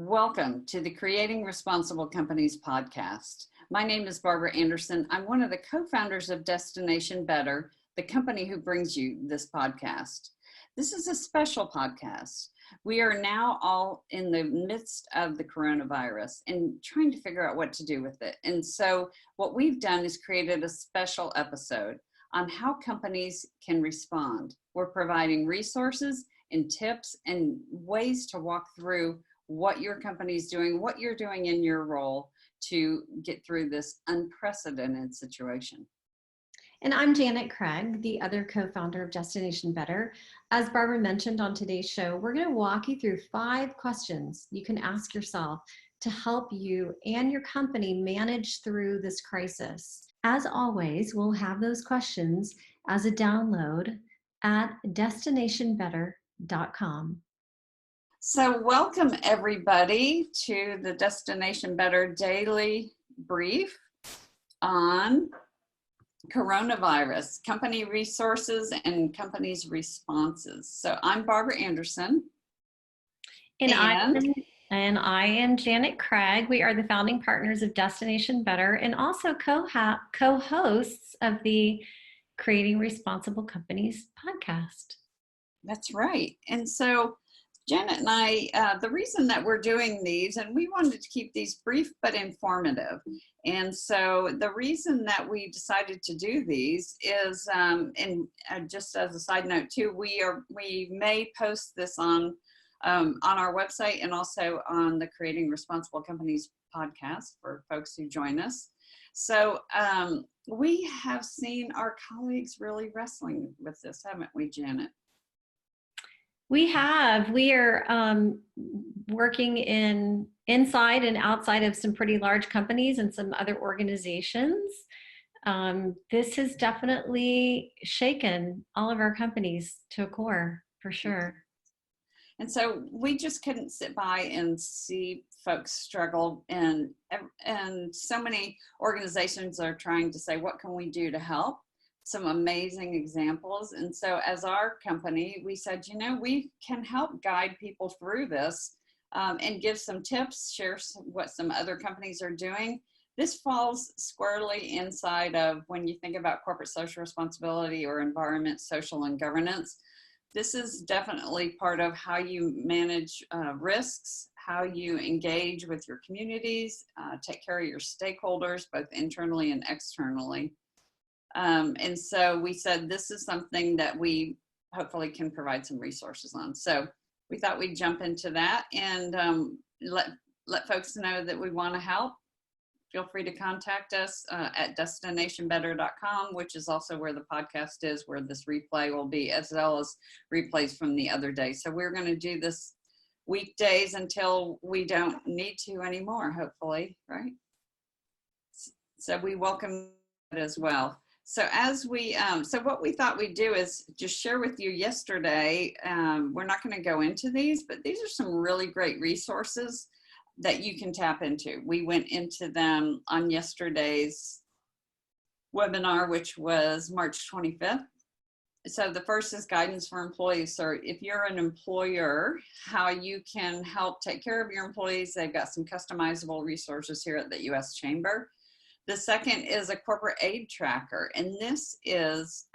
Welcome to the Creating Responsible Companies podcast. My name is Barbara Anderson. I'm one of the co-founders of Destination Better, the company who brings you this podcast. This is a special podcast. We are now all in the midst of the coronavirus and trying to figure out what to do with it. And so what we've done is created a special episode on how companies can respond. We're providing resources and tips and ways to walk through what your company is doing, what you're doing in your role to get through this unprecedented situation. And I'm Janet Craig, the other co-founder of Destination Better. As Barbara mentioned on today's show, we're going to walk you through 5 questions you can ask yourself to help you and your company manage through this crisis. As always, we'll have those questions as a download at destinationbetter.com. So welcome everybody to the Destination Better Daily Brief on coronavirus, company resources and companies' responses. So I'm Barbara Anderson. And I am Janet Craig. We are the founding partners of Destination Better and also co-hosts of the Creating Responsible Companies podcast. That's right. And so Janet and I, the reason that we're doing these, and we wanted to keep these brief but informative. And so the reason that we decided to do these is, and just as a side note too, we may post this on our website and also on the Creating Responsible Companies podcast for folks who join us. So we have seen our colleagues really wrestling with this, haven't we, Janet? We have. We are working inside and outside of some pretty large companies and some other organizations. This has definitely shaken all of our companies to a core, for sure. And so we just couldn't sit by and see folks struggle, and so many organizations are trying to say, what can we do to help? Some amazing examples. And so as our company, we said, we can help guide people through this and give some tips, share what some other companies are doing. This falls squarely inside of when you think about corporate social responsibility or environment, social, and governance. This is definitely part of how you manage risks, how you engage with your communities, take care of your stakeholders, both internally and externally. And so we said, this is something that we hopefully can provide some resources on. So we thought we'd jump into that and let folks know that we want to help. Feel free to contact us at destinationbetter.com, which is also where the podcast is, where this replay will be, as well as replays from the other day. So we're going to do this weekdays until we don't need to anymore, hopefully, right? So we welcome it as well. So so what we thought we'd do is just share with you yesterday. We're not going to go into these, but these are some really great resources that you can tap into. We went into them on yesterday's webinar, which was March 25th. So the first is guidance for employees. So if you're an employer, how you can help take care of your employees. They've got some customizable resources here at the U.S. Chamber. The second is a corporate aid tracker, and this is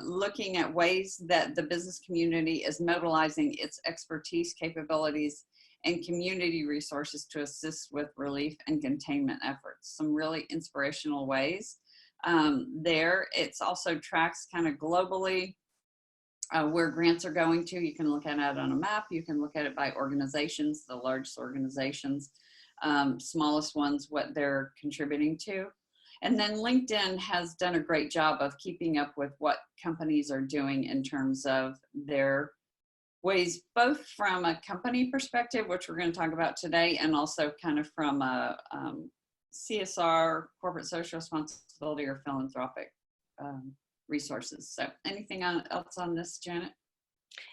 looking at ways that the business community is mobilizing its expertise, capabilities, and community resources to assist with relief and containment efforts. Some really inspirational ways there. It's also tracks kind of globally where grants are going to. You can look at it on a map. You can look at it by organizations, the largest organizations, smallest ones, what they're contributing to. And then LinkedIn has done a great job of keeping up with what companies are doing in terms of their ways, both from a company perspective, which we're going to talk about today, and also kind of from a CSR, corporate social responsibility, or philanthropic resources. So anything else on this, Janet?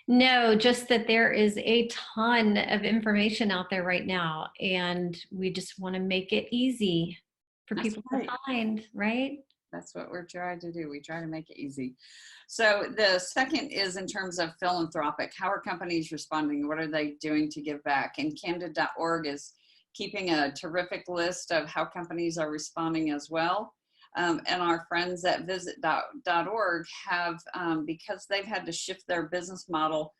No, just that there is a ton of information out there right now, and we just want to make it easy for people to find, right? That's what we're trying to do. We try to make it easy. So the second is in terms of philanthropic. How are companies responding? What are they doing to give back? And Candid.org is keeping a terrific list of how companies are responding as well. And our friends at visit.org have, because they've had to shift their business model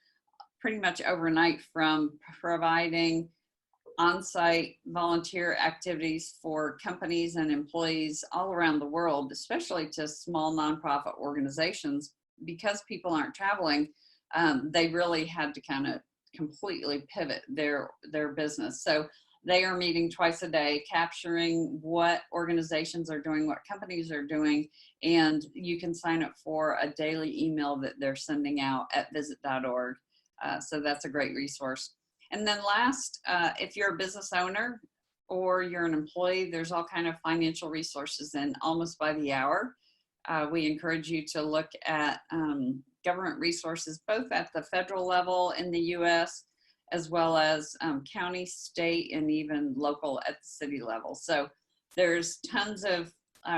pretty much overnight from providing on-site volunteer activities for companies and employees all around the world, especially to small nonprofit organizations, because people aren't traveling, they really had to kind of completely pivot their business. So they are meeting twice a day, capturing what organizations are doing, what companies are doing, and you can sign up for a daily email that they're sending out at visit.org. So that's a great resource. And then last, if you're a business owner or you're an employee, there's all kind of financial resources, and almost by the hour, we encourage you to look at government resources, both at the federal level in the US, as well as county, state, and even local at the city level. So there's tons of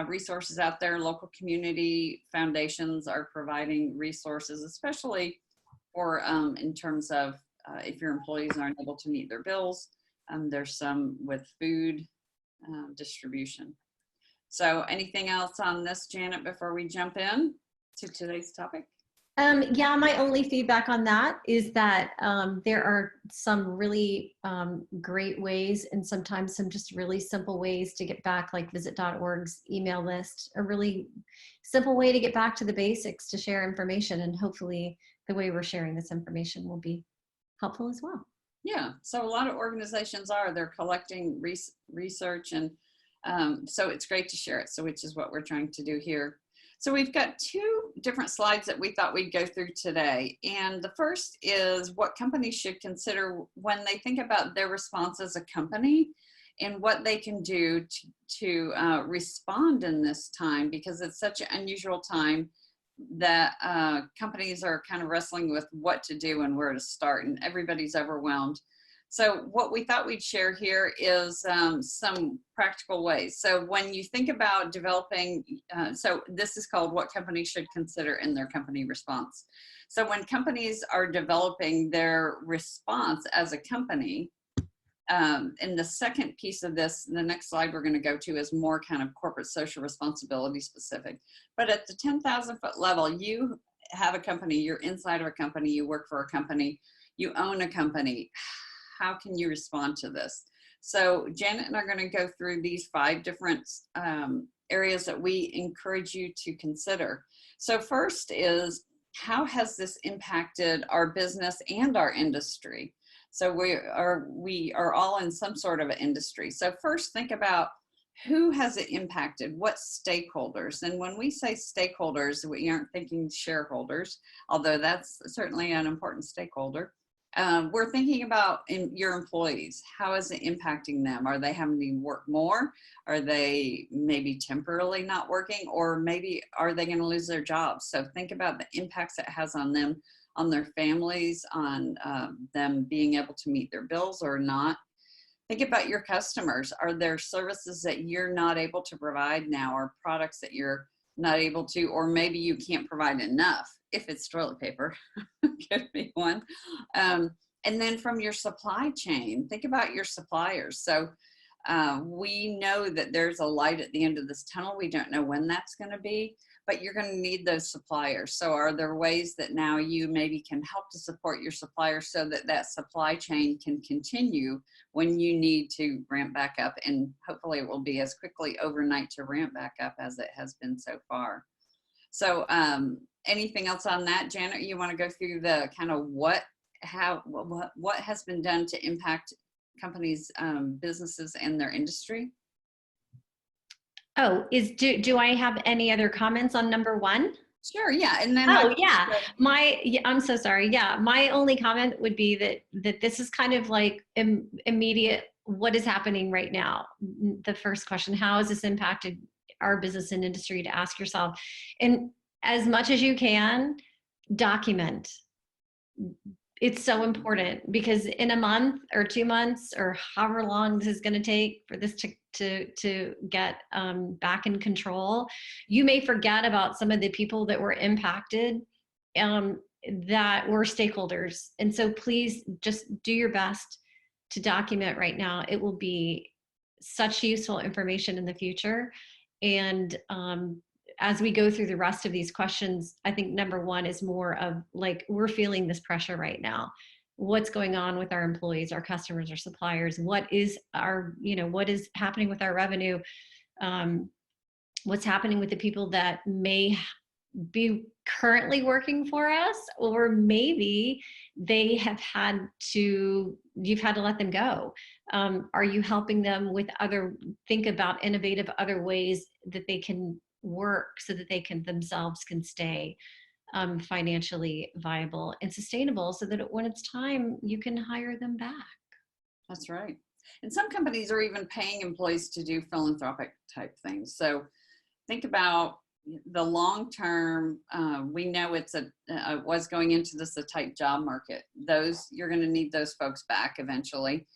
resources out there. Local community foundations are providing resources, especially for in terms of if your employees aren't able to meet their bills. There's some with food distribution. So anything else on this, Janet, before we jump in to today's topic? Yeah, my only feedback on that is that there are some really great ways, and sometimes some just really simple ways to get back, like visit.org's email list, a really simple way to get back to the basics, to share information, and hopefully the way we're sharing this information will be helpful as well. Yeah, so a lot of organizations they're collecting research, and so it's great to share it, so which is what we're trying to do here. So we've got two different slides that we thought we'd go through today. And the first is what companies should consider when they think about their response as a company and what they can do to respond in this time, because it's such an unusual time that companies are kind of wrestling with what to do and where to start, and everybody's overwhelmed. So what we thought we'd share here is some practical ways. So when you think about developing, so this is called what companies should consider in their company response. So when companies are developing their response as a company, and the second piece of this, the next slide we're going to go to, is more kind of corporate social responsibility specific. But at the 10,000 foot level, you have a company, you're inside of a company, you work for a company, you own a company. How can you respond to this? So Janet and I are going to go through these 5 different areas that we encourage you to consider. So first is, how has this impacted our business and our industry? So we are all in some sort of an industry. So first, think about who has it impacted, what stakeholders. And when we say stakeholders, we aren't thinking shareholders, although that's certainly an important stakeholder. We're thinking about your employees. How is it impacting them? Are they having to work more? Are they maybe temporarily not working? Or maybe are they going to lose their jobs? So think about the impacts it has on them, on their families, on them being able to meet their bills or not. Think about your customers. Are there services that you're not able to provide now, or products that you're not able to, or maybe you can't provide enough? If it's toilet paper, could be one. And then from your supply chain, think about your suppliers. So we know that there's a light at the end of this tunnel. We don't know when that's going to be, but you're going to need those suppliers. So are there ways that now you maybe can help to support your suppliers so that that supply chain can continue when you need to ramp back up? And hopefully it will be as quickly overnight to ramp back up as it has been so far. So anything else on that, Janet? You want to go through the kind of what has been done to impact companies, businesses, and their industry? Oh, do I have any other comments on number 1? Sure, yeah. And then I'm so sorry. Yeah, my only comment would be that this is kind of like immediate, what is happening right now. The first question, how has this impacted our business and industry, to ask yourself. And as much as you can, document It's so important because in a month or 2 months or however long this is going to take for this to get back in control, you may forget about some of the people that were impacted, um, that were stakeholders. And so please just do your best to document right now. It will be such useful information in the future. And as we go through the rest of these questions, I think number one is more of like, we're feeling this pressure right now. What's going on with our employees, our customers, our suppliers? What is our, what is happening with our revenue? What's happening with the people that may be currently working for us, or maybe they have you've had to let them go. Are you helping them with think about innovative other ways that they can work so that they themselves can stay financially viable and sustainable, so that when it's time, you can hire them back? That's right. And some companies are even paying employees to do philanthropic type things. So think about the long term. We know was going into this a tight job market. You're going to need those folks back eventually.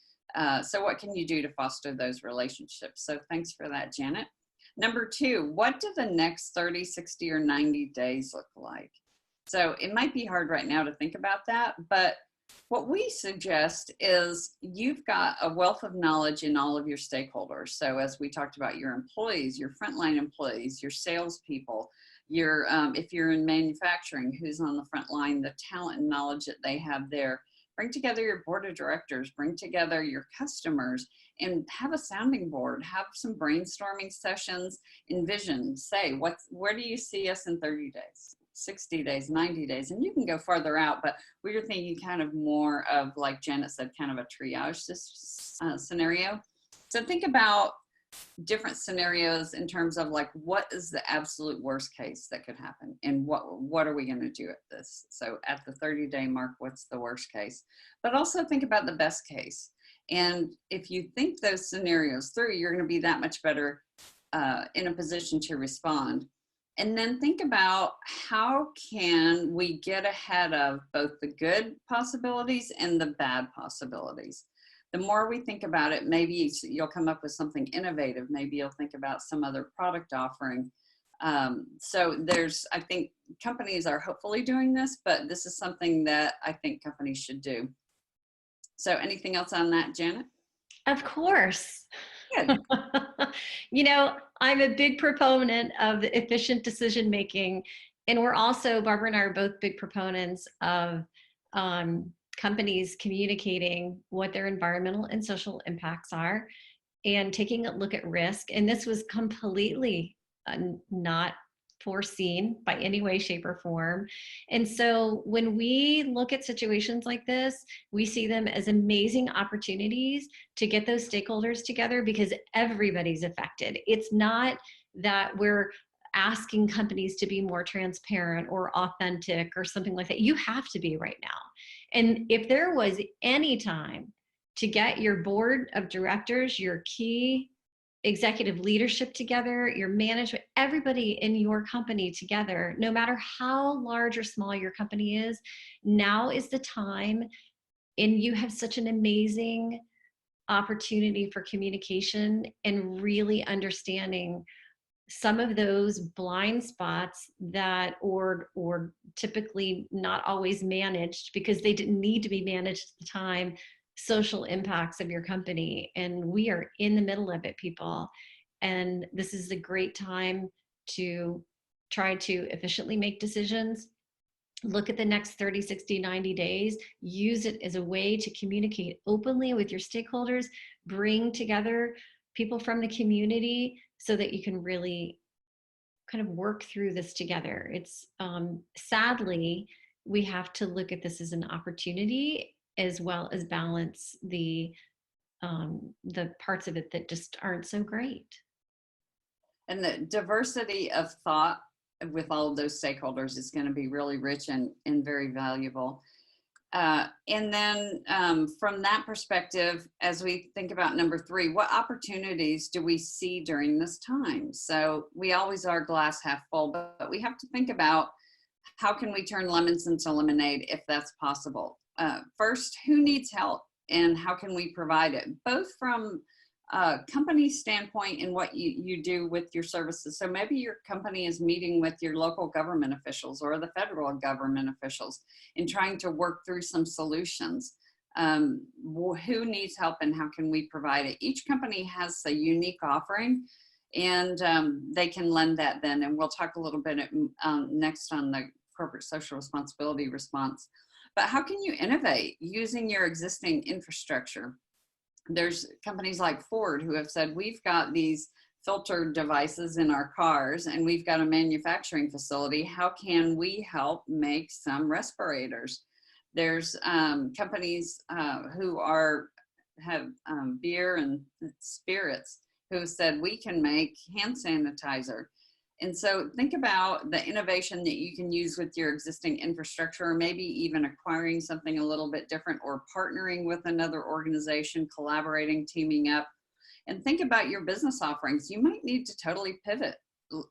So what can you do to foster those relationships? So thanks for that, Janet. Number two, what do the next 30, 60, or 90 days look like? So it might be hard right now to think about that, but what we suggest is you've got a wealth of knowledge in all of your stakeholders. So as we talked about, your employees, your frontline employees, your salespeople, if you're in manufacturing, who's on the front line, the talent and knowledge that they have there. Bring together your board of directors, bring together your customers, and have a sounding board, have some brainstorming sessions, envision, say, where do you see us in 30 days, 60 days, 90 days? And you can go farther out, but we were thinking kind of more of, like Janet said, kind of a triage scenario. So think about different scenarios in terms of like, what is the absolute worst case that could happen, and what are we going to do at this? So at the 30-day mark, what's the worst case? But also think about the best case. And if you think those scenarios through, you're going to be that much better in a position to respond. And then think about, how can we get ahead of both the good possibilities and the bad possibilities? The more we think about it, maybe you'll come up with something innovative. Maybe you'll think about some other product offering. So I think companies are hopefully doing this, but this is something that I think companies should do. So anything else on that, Janet? Of course. Good. I'm a big proponent of efficient decision making. And Barbara and I are both big proponents of companies communicating what their environmental and social impacts are and taking a look at risk. And this was completely not foreseen by any way, shape, or form. And so when we look at situations like this, we see them as amazing opportunities to get those stakeholders together, because everybody's affected. It's not that we're asking companies to be more transparent or authentic or something like that. You have to be right now. And if there was any time to get your board of directors, your key executive leadership together, your management, everybody in your company together, no matter how large or small your company is, now is the time. And you have such an amazing opportunity for communication and really understanding some of those blind spots that or typically not always managed because they didn't need to be managed at the time, social impacts of your company. And we are in the middle of it, people. And this is a great time to try to efficiently make decisions. Look at the next 30, 60, 90 days, use it as a way to communicate openly with your stakeholders, bring together people from the community so that you can really kind of work through this together. It's sadly, we have to look at this as an opportunity as well as balance the parts of it that just aren't so great. And the diversity of thought with all of those stakeholders is going to be really rich and very valuable. And then from that perspective, as we think about number 3, what opportunities do we see during this time? So we always are glass half full, but we have to think about, how can we turn lemons into lemonade if that's possible? first, who needs help and how can we provide it? Both from a company standpoint in what you do with your services. So maybe your company is meeting with your local government officials or the federal government officials and trying to work through some solutions. Who needs help and how can we provide it? Each company has a unique offering, and they can lend that then. And we'll talk a little bit next on the corporate social responsibility response. But how can you innovate using your existing infrastructure? There's companies like Ford who have said, we've got these filter devices in our cars and we've got a manufacturing facility. How can we help make some respirators? There's companies who have beer and spirits who said we can make hand sanitizer. And so think about the innovation that you can use with your existing infrastructure, or maybe even acquiring something a little bit different, or partnering with another organization, collaborating, teaming up. And think about your business offerings. You might need to totally pivot.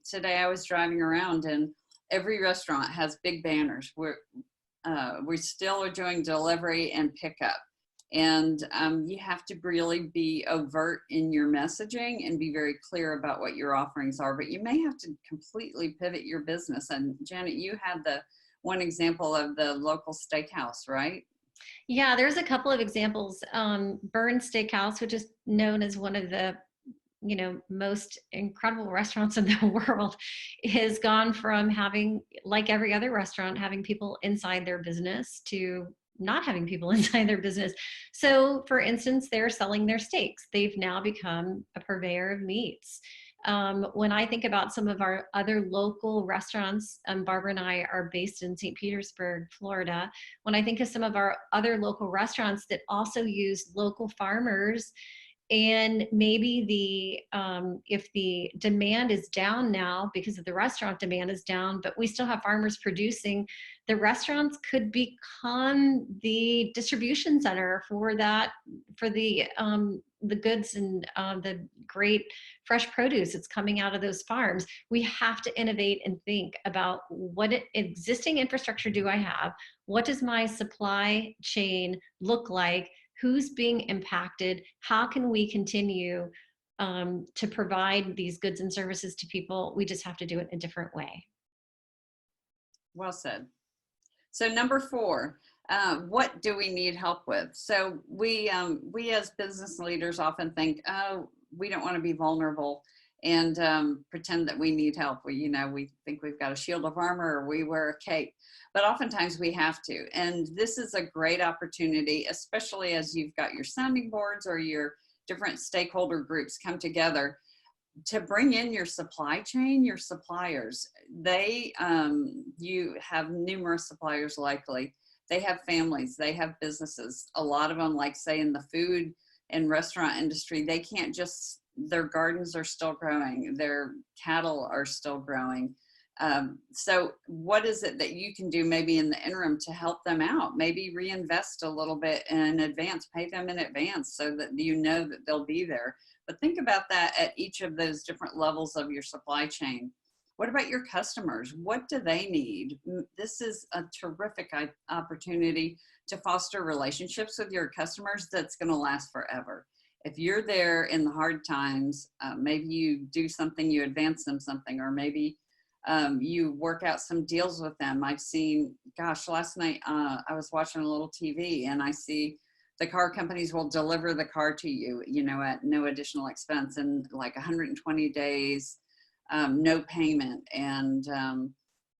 Today I was driving around and every restaurant has big banners. We still are doing delivery and pickup. And you have to really be overt in your messaging and be very clear about what your offerings are, but you may have to completely pivot your business. And Janet, you had the one example of the local steakhouse, right? Yeah, there's a couple of examples. Burn Steakhouse, which is known as one of the most incredible restaurants in the world, has gone from having, like every other restaurant, having people inside their business to not having people inside their business. So for instance, they're selling their steaks. They've now become a purveyor of meats. When I think about some of our other local restaurants, Barbara and I are based in St. Petersburg, Florida. When I think of some of our other local restaurants that also use local farmers, and maybe if the demand is down now because of the restaurant demand is down, but we still have farmers producing, the restaurants could become the distribution center for that, for the goods and the great fresh produce that's coming out of those farms. We have to innovate and think about what existing infrastructure do I have? What does my supply chain look like? Who's being impacted? How can we continue to provide these goods and services to people? We just have to do it a different way. Well said. So number 4, what do we need help with? So we as business leaders often think, oh, we don't want to be vulnerable and pretend that we need help. We think we've got a shield of armor or we wear a cape. But oftentimes we have to. And this is a great opportunity, especially as you've got your sounding boards or your different stakeholder groups come together, to bring in your supply chain, your suppliers. You have numerous suppliers likely. They have families, they have businesses. A lot of them, like say in the food and restaurant industry, they can't just, their gardens are still growing, their cattle are still growing. So what is it that you can do maybe in the interim to help them out? Maybe reinvest a little bit in advance, pay them in advance so that you know that they'll be there. But think about that at each of those different levels of your supply chain. What about your customers? What do they need? This is a terrific opportunity to foster relationships with your customers that's going to last forever. If you're there in the hard times, maybe you do something, you advance them something, or maybe you work out some deals with them. I've seen, gosh, last night I was watching a little TV and I see the car companies will deliver the car to you, at no additional expense in like 120 days, no payment. And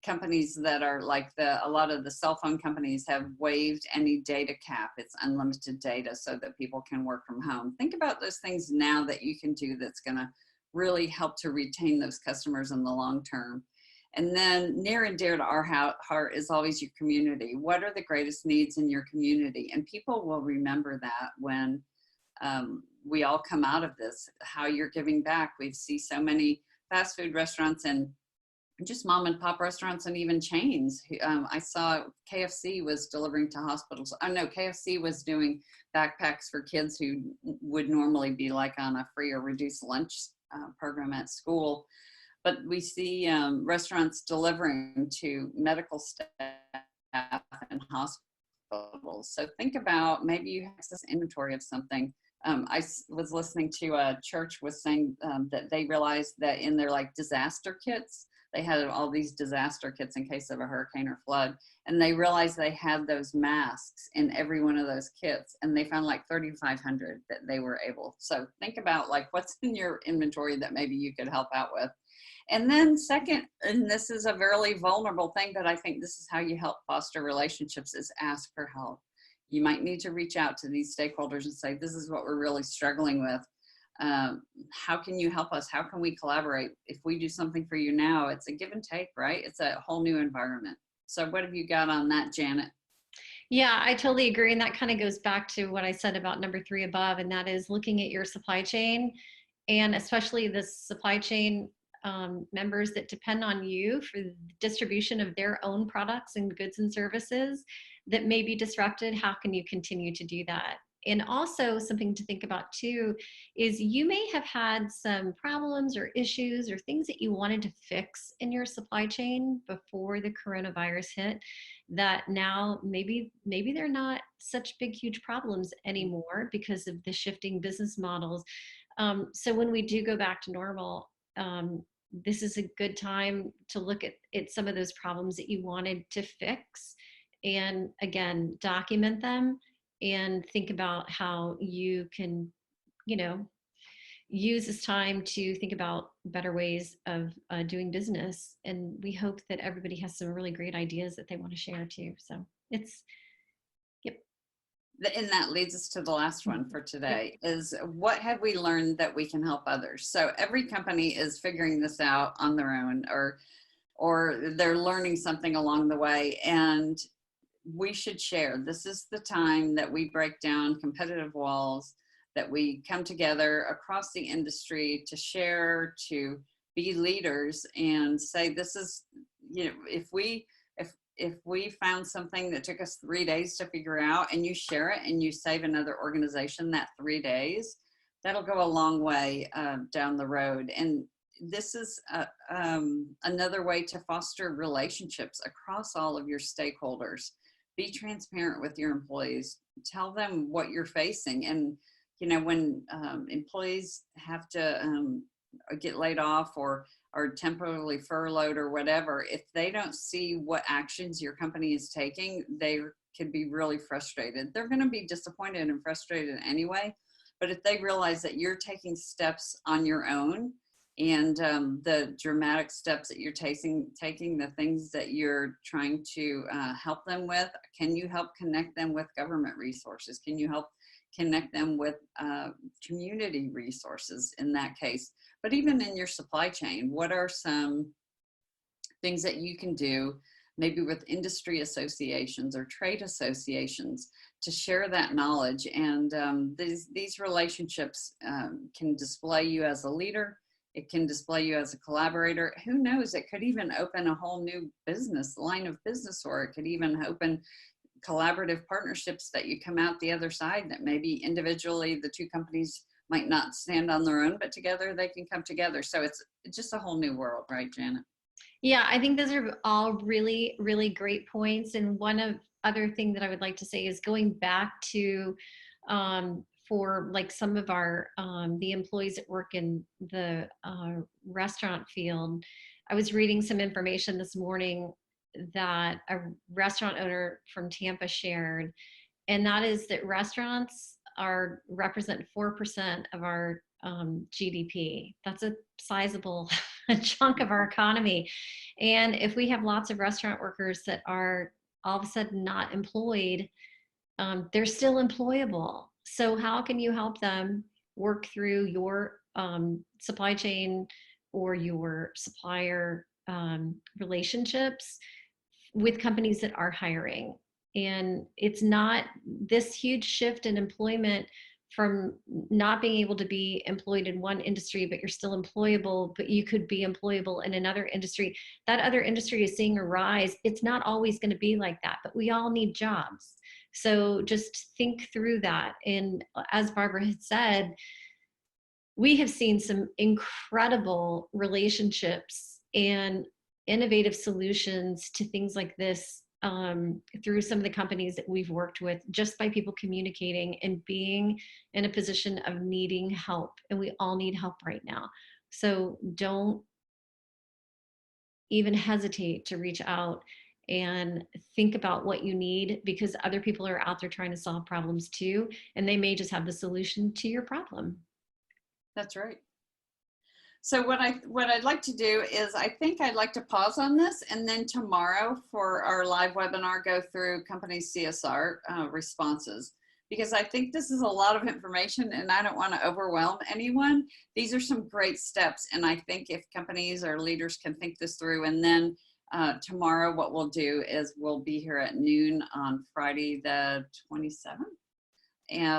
companies that are like a lot of the cell phone companies have waived any data cap. It's unlimited data so that people can work from home. Think about those things now that you can do that's going to really help to retain those customers in the long term. And then near and dear to our heart is always your community. What are the greatest needs in your community? And people will remember that when we all come out of this, how you're giving back. We see so many fast food restaurants and just mom and pop restaurants and even chains. I saw KFC was delivering to hospitals. Oh no, KFC was doing backpacks for kids who would normally be like on a free or reduced lunch program at school. But we see restaurants delivering to medical staff and hospitals levels. So think about, maybe you have this inventory of something. Was listening to a church was saying that they realized that in their like disaster kits, they had all these disaster kits in case of a hurricane or flood. And they realized they had those masks in every one of those kits. And they found like 3,500 that they were able. So think about like what's in your inventory that maybe you could help out with. And then second, and this is a very vulnerable thing, but I think this is how you help foster relationships, is ask for help. You might need to reach out to these stakeholders and say, this is what we're really struggling with. How can you help us? How can we collaborate? If we do something for you now, it's a give and take, right? It's a whole new environment. So what have you got on that, Janet? Yeah, I totally agree. And that kind of goes back to what I said about number 3 above, and that is looking at your supply chain, and especially the supply chain members that depend on you for the distribution of their own products and goods and services that may be disrupted. How can you continue to do that? And also something to think about too is you may have had some problems or issues or things that you wanted to fix in your supply chain before the coronavirus hit, that now maybe they're not such big, huge problems anymore because of the shifting business models. So when we do go back to normal, this is a good time to look at some of those problems that you wanted to fix, and again, document them and think about how you can, use this time to think about better ways of doing business. And we hope that everybody has some really great ideas that they want to share too. So it's, yep. And that leads us to the last one for today, is what have we learned that we can help others? So every company is figuring this out on their own, or they're learning something along the way, and we should share. This is the time that we break down competitive walls, that we come together across the industry to share, to be leaders and say, this is, if we found something that took us 3 days to figure out, and you share it and you save another organization that 3 days, that'll go a long way down the road. And this is another way to foster relationships across all of your stakeholders. Be transparent with your employees. Tell them what you're facing. And, when employees have to get laid off or temporarily furloughed or whatever, if they don't see what actions your company is taking, they could be really frustrated. They're going to be disappointed and frustrated anyway. But if they realize that you're taking steps on your own, and the dramatic steps that you're taking, the things that you're trying to help them with, can you help connect them with government resources? Can you help connect them with community resources in that case? But even in your supply chain, what are some things that you can do, maybe with industry associations or trade associations, to share that knowledge? And these relationships can display you as a leader. It can display you as a collaborator. Who knows? It could even open a whole new line of business, or it could even open collaborative partnerships that you come out the other side, that maybe individually the two companies might not stand on their own, but together they can come together. So it's just a whole new world, right, Janet? Yeah, I think those are all really, really great points. And one other thing that I would like to say is going back to for like some of our the employees that work in the restaurant field. I was reading some information this morning that a restaurant owner from Tampa shared, and that is that restaurants represent 4% of our GDP. That's a sizable chunk of our economy. And if we have lots of restaurant workers that are all of a sudden not employed, they're still employable. So how can you help them work through your supply chain or your supplier relationships with companies that are hiring? And it's not this huge shift in employment from not being able to be employed in one industry, but you're still employable, but you could be employable in another industry. That other industry is seeing a rise. It's not always going to be like that, but we all need jobs. So just think through that. And as Barbara had said, we have seen some incredible relationships and innovative solutions to things like this through some of the companies that we've worked with, just by people communicating and being in a position of needing help. And we all need help right now. So don't even hesitate to reach out and think about what you need, because other people are out there trying to solve problems too, and they may just have the solution to your problem. That's right. So what I'd like to do is, I think I'd like to pause on this, and then tomorrow for our live webinar, go through company CSR responses, because I think this is a lot of information and I don't want to overwhelm anyone. These are some great steps, and I think if companies or leaders can think this through, and then tomorrow what we'll do is we'll be here at noon on Friday the 27th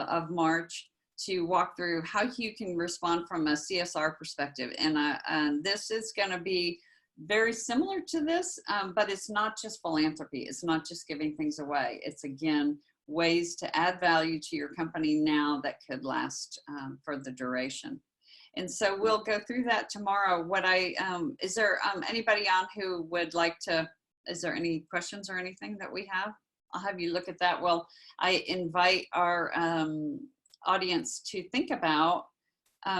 of March to walk through how you can respond from a CSR perspective. And this is going to be very similar to this, but it's not just philanthropy. It's not just giving things away. It's, again, ways to add value to your company now that could last for the duration. And so we'll go through that tomorrow. Is there anybody on who would like to, is there any questions or anything that we have? I'll have you look at that. Well, I invite our audience to think about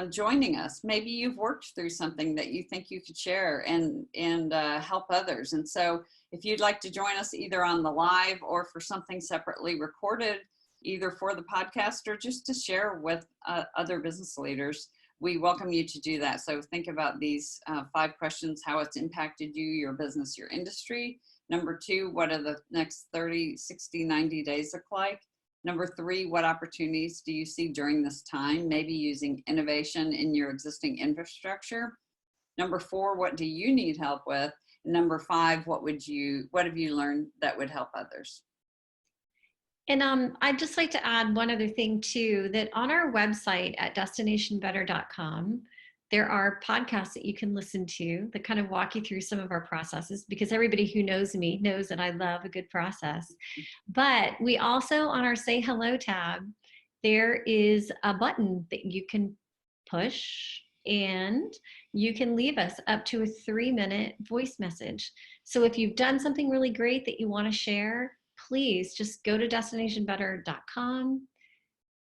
joining us. Maybe you've worked through something that you think you could share and help others. And so if you'd like to join us either on the live or for something separately recorded, either for the podcast or just to share with other business leaders, we welcome you to do that. So think about these 5 questions: how it's impacted you, your business, your industry. Number 2, what do the next 30, 60, 90 days look like? Number 3, what opportunities do you see during this time, maybe using innovation in your existing infrastructure? Number 4, what do you need help with? And number 5, what have you learned that would help others? And I'd just like to add one other thing too, that on our website at destinationbetter.com, there are podcasts that you can listen to that kind of walk you through some of our processes, because everybody who knows me knows that I love a good process. But we also, on our Say Hello tab, there is a button that you can push and you can leave us up to a 3-minute voice message. So if you've done something really great that you want to share, please just go to destinationbetter.com,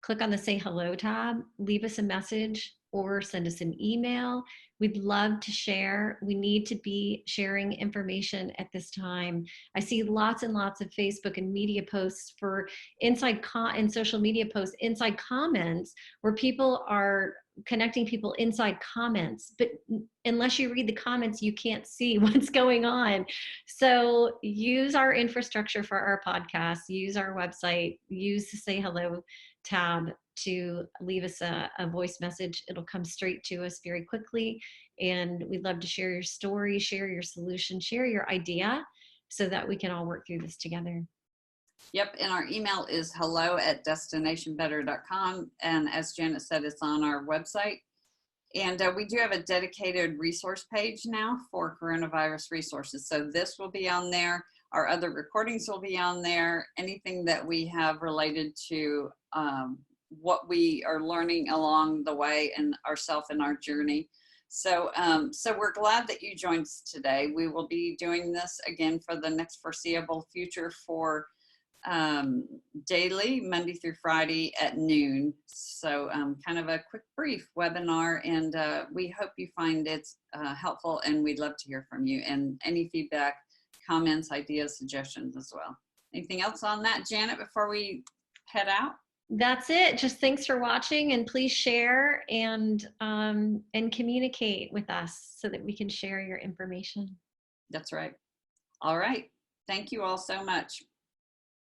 click on the Say Hello tab, leave us a message, or send us an email. We'd love to share. We need to be sharing information at this time. I see lots and lots of Facebook and media posts for and social media posts, inside comments, where people are connecting people inside comments, but unless you read the comments, you can't see what's going on. So use our infrastructure for our podcast, use our website, use the Say Hello tab to leave us a voice message. It'll come straight to us very quickly. And we'd love to share your story, share your solution, share your idea, so that we can all work through this together. Yep, and our email is hello@destinationbetter.com. And as Janet said, it's on our website. And we do have a dedicated resource page now for coronavirus resources. So this will be on there. Our other recordings will be on there. Anything that we have related to what we are learning along the way and ourselves in our journey. So, so we're glad that you joined us today. We will be doing this again for the next foreseeable future for daily, Monday through Friday at noon. So kind of a quick brief webinar, and we hope you find it helpful, and we'd love to hear from you, and any feedback, comments, ideas, suggestions as well. Anything else on that, Janet, before we head out? That's it. Just thanks for watching, and please share and communicate with us so that we can share your information. That's right. All right. Thank you all so much.